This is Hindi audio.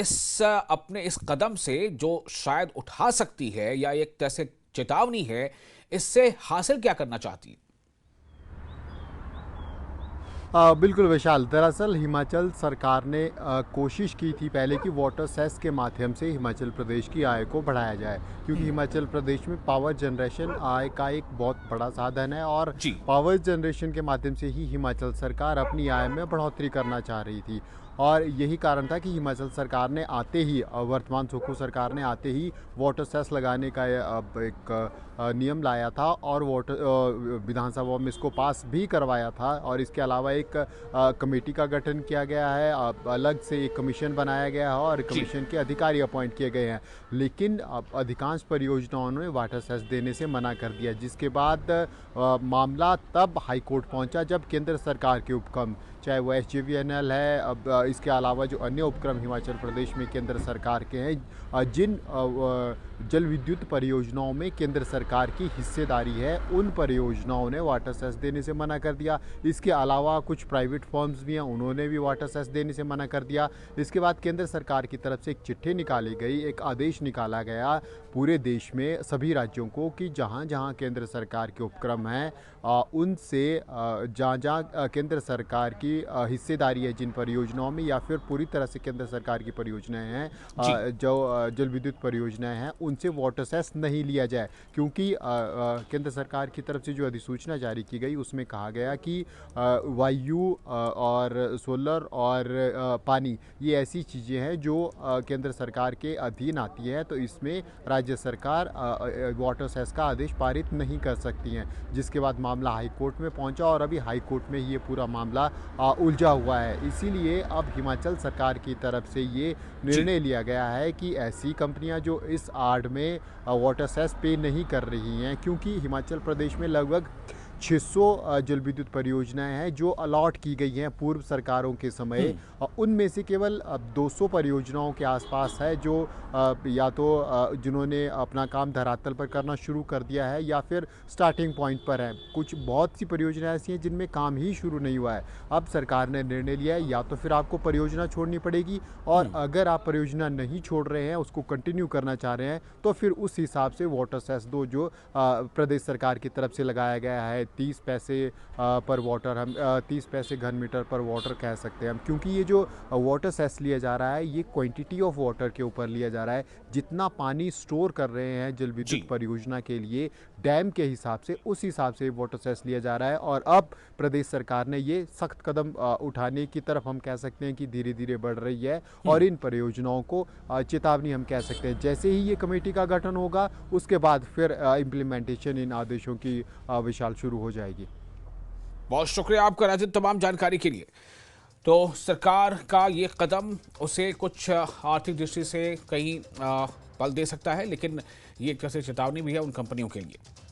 अपने इस कदम से जो शायद उठा सकती है या एक तरह से चेतावनी है, इससे हासिल क्या करना चाहती है? बिल्कुल विशाल। दरअसल हिमाचल सरकार ने कोशिश की थी पहले कि वाटर सेस के माध्यम से हिमाचल प्रदेश की आय को बढ़ाया जाए, क्योंकि हिमाचल प्रदेश में पावर जनरेशन आय का एक बहुत बड़ा साधन है और जी। पावर जनरेशन के माध्यम से ही हिमाचल सरकार अपनी आय में बढ़ोतरी करना चाह रही थी। और यही कारण था कि हिमाचल सरकार ने आते ही वर्तमान सुक्खू सरकार ने आते ही वाटर सेस लगाने का अब एक नियम लाया था और विधानसभा में इसको पास भी करवाया था। और इसके अलावा एक कमेटी का गठन किया गया है, अलग से एक कमीशन बनाया गया है और जी। कमीशन के अधिकारी अपॉइंट किए गए हैं। लेकिन अधिकांश परियोजनाओं ने वाटर सेस देने से मना कर दिया, जिसके बाद मामला तब हाई कोर्ट पहुंचा जब केंद्र सरकार के उपक्रम, चाहे वो SJVNL है, अब इसके अलावा जो अन्य उपक्रम हिमाचल प्रदेश में केंद्र सरकार के हैं, जिन जल विद्युत परियोजनाओं में केंद्र सरकार की हिस्सेदारी है, उन परियोजनाओं ने वाटर सेस देने से मना कर दिया। इसके अलावा कुछ प्राइवेट फर्म्स भी हैं, उन्होंने भी वाटर सेस देने से मना कर दिया। इसके बाद केंद्र सरकार की तरफ से एक चिट्ठी निकाली गई, एक आदेश निकाला गया पूरे देश में सभी राज्यों को कि जहाँ जहाँ केंद्र सरकार के उपक्रम हैं, उनसे जहाँ जहाँ केंद्र सरकार की हिस्सेदारी है जिन परियोजनाओं में, या फिर पूरी तरह से केंद्र सरकार की परियोजनाएं हैं, जी। जो जल विद्युत परियोजनाएं हैं, उनसे वाटर सेस नहीं लिया जाए। क्योंकि केंद्र सरकार की तरफ से जो अधिसूचना जारी की गई उसमें कहा गया कि वायु और सोलर और पानी, ये ऐसी चीज़ें हैं जो केंद्र सरकार के अधीन आती है, तो इसमें राज्य सरकार वाटर सेस का आदेश पारित नहीं कर सकती हैं। जिसके बाद मामला हाई कोर्ट में पहुंचा और अभी हाई कोर्ट में ये पूरा मामला उलझा हुआ है। इसीलिए अब हिमाचल सरकार की तरफ से ये जी। निर्णय लिया गया है कि ऐसी कंपनियां जो इस आड़ में वाटर सेस पे नहीं कर रही हैं, क्योंकि हिमाचल प्रदेश में लगभग 600 जल विद्युत परियोजनाएं हैं जो अलॉट की गई हैं पूर्व सरकारों के समय। उनमें से केवल 200 परियोजनाओं के आसपास है जो या तो जिन्होंने अपना काम धरातल पर करना शुरू कर दिया है या फिर स्टार्टिंग पॉइंट पर है। कुछ बहुत सी परियोजनाएं ऐसी हैं जिनमें काम ही शुरू नहीं हुआ है। अब सरकार ने निर्णय लिया है, या तो फिर आपको परियोजना छोड़नी पड़ेगी, और अगर आप परियोजना नहीं छोड़ रहे हैं, उसको कंटिन्यू करना चाह रहे हैं, तो फिर उस हिसाब से वाटर सेस दो जो प्रदेश सरकार की तरफ से लगाया गया है। 30 पैसे पर वाटर, हम 30 पैसे घन मीटर पर वाटर कह सकते हैं हम, क्योंकि ये जो वाटर सेस लिया जा रहा है ये क्वांटिटी ऑफ वाटर के ऊपर लिया जा रहा है। जितना पानी स्टोर कर रहे हैं जल विद्युत जी। परियोजना के लिए डैम के हिसाब से, उस हिसाब से वाटर सेस लिया जा रहा है। और अब प्रदेश सरकार ने ये सख्त कदम उठाने की तरफ हम कह सकते हैं कि धीरे धीरे बढ़ रही है। और इन परियोजनाओं को चेतावनी हम कह सकते हैं। जैसे ही ये कमेटी का गठन होगा, उसके बाद फिर इम्प्लीमेंटेशन इन आदेशों की विशाल शुरू हो जाएगी। बहुत शुक्रिया आपका राजन, तमाम जानकारी के लिए। तो सरकार का ये कदम उसे कुछ आर्थिक दृष्टि से कहीं बल दे सकता है, लेकिन ये एक तरह से चेतावनी भी है उन कंपनियों के लिए।